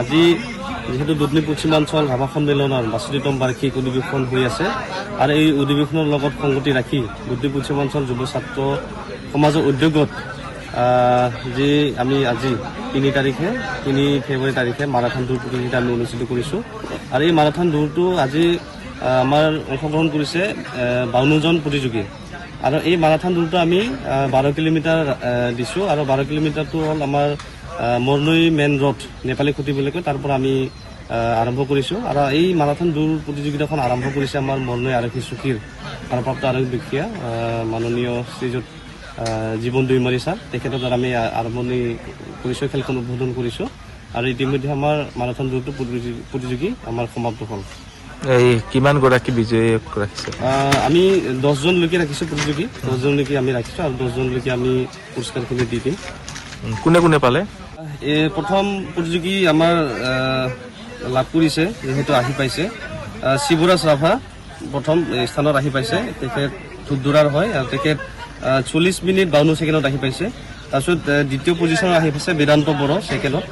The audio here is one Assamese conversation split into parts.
আজি যেহেতু দুধনি পশ্চিমাঞ্চল ৰাভা সন্মিলনৰ ৬২তম বাৰ্ষিক অধিৱেশন হৈ আছে আৰু এই অধিৱেশনৰ লগত সংগতি ৰাখি দুধনি পশ্চিমাঞ্চল যুৱ ছাত্ৰ সমাজৰ উদ্যোগত যি আমি আজি ৩ ফেব্ৰুৱাৰী তাৰিখে মাৰাথন দৌৰ প্ৰতিযোগিতা আমি অনুষ্ঠিত কৰিছোঁ আৰু এই মাৰাথন দৌৰটো আজি আমাৰ অংশগ্ৰহণ কৰিছে ৫২ জন প্ৰতিযোগী আৰু এই মাৰাথন দৌৰটো আমি ১২ কিলোমিটাৰ দিছোঁ আৰু ১২ কিলোমিটাৰটো হ'ল আমাৰ মৰনৈ মেইন ৰোড নেপালী খুঁটি বুলি কয় তাৰ পৰা আমি আৰম্ভ কৰিছোঁ আৰু এই মাৰাথন দৌৰ প্ৰতিযোগিতাখন আৰম্ভ কৰিছে আমাৰ মৰনৈ আৰক্ষী চকীৰ ভাৰপ্ৰাপ্ত আৰক্ষী বিষয়া মাননীয় শ্ৰীযুত জীৱন দৈমাৰী ছাৰ তেখেতৰ দ্বাৰা আমি আৰম্ভণি কৰিছোঁ খেলখন উদ্বোধন কৰিছোঁ আৰু ইতিমধ্যে আমাৰ মাৰাথন দৌৰটো প্ৰতিযোগী আমাৰ সমাপ্ত হ'ল। এই কিমান গৰাকী বিজয়ী ৰাখিছে? আমি 10 জনলৈকে ৰাখিছোঁ প্ৰতিযোগী 10 জনলৈকে আমি ৰাখিছোঁ আৰু 10 জনলৈকে আমি পুৰস্কাৰখিনি দি দিম। কোনে কোনে পালে? এই প্ৰথম প্ৰতিযোগী আমাৰ লাভ কৰিছে যিহেতু আহি পাইছে শিৱৰাজ ৰাভা প্ৰথম স্থানত আহি পাইছে তেখেত ধূপধৰাৰ হয় আৰু তেখেত 40 মিনিট 52 ছেকেণ্ডত আহি পাইছে। তাৰপিছত দ্বিতীয় পজিশ্যনত আহি পাইছে বেদান্ত বড়ো ছেকেণ্ডত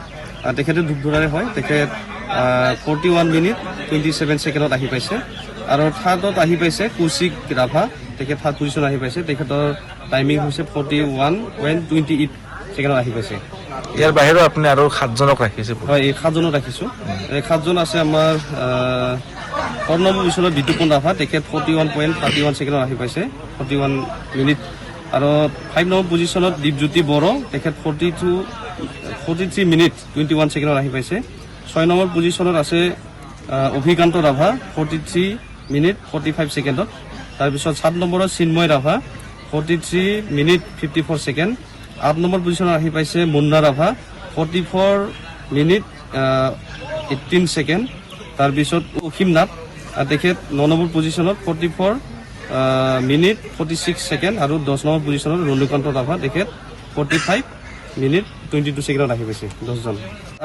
তেখেতে ধূপধৰাৰে হয় তেখেত 41 মিনিট 27 ছেকেণ্ডত আহি পাইছে আৰু থাৰ্ডত আহি পাইছে কৌশিক ৰাভা তেখেত থাৰ্ড পজিশ্যন আহি পাইছে তেখেতৰ টাইমিং হৈছে 41.28 ছেকেণ্ডত আহি পাইছে। ইয়াৰ বাহিৰেও আপুনি আৰু 7 জনক ৰাখিছে? হয় এই 7 জনক ৰাখিছোঁ। এই 7 জন আছে আমাৰ 4 নম্বৰ পজিশ্যনত বিতুপন ৰাভা তেখেত 41.31 ছেকেণ্ডত আহি পাইছে 41 মিনিট আৰু 5 নম্বৰ পজিশ্যনত দীপজ্যোতি বড়ো তেখেত 43 মিনিট 21 ছেকেণ্ডত আহি পাইছে। 6 নম্বৰ পজিশ্যনত আছে অভিকান্ত ৰাভা 43 মিনিট 45 ছেকেণ্ডত। তাৰপিছত 7 নম্বৰত চিন্ময় ৰাভা 43 মিনিট 54 ছেকেণ্ড। 8 নম্বৰ পজিশ্যনত আহি পাইছে মুন্না ৰাভা 44 মিনিট 18 ছেকেণ্ড। তাৰপিছত অসীম নাথ তেখেত 9 নম্বৰ পজিশ্যনত 44 মিনিট 46 ছেকেণ্ড আৰু 10 নম্বৰ পজিশ্যনত ৰণীকান্ত ৰাভা তেখেত 45 মিনিট 22 ছেকেণ্ডত আহি পাইছে 10 জন।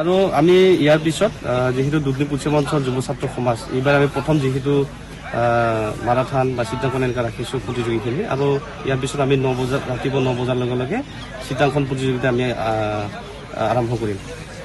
আৰু আমি ইয়াৰ পিছত যিহেতু দুধনি পশ্চিমাঞ্চল যুৱ ছাত্ৰ সমাজ এইবাৰ আমি প্ৰথম যিহেতু মাৰাথন বা চিত্ৰাংকন এনেকৈ ৰাখিছোঁ প্ৰতিযোগীখিনি আৰু ইয়াৰ পিছত আমি ৰাতিপুৱা 9 বজাৰ লগে লগে চিত্ৰাংকন প্ৰতিযোগিতা আমি আৰম্ভ কৰিম।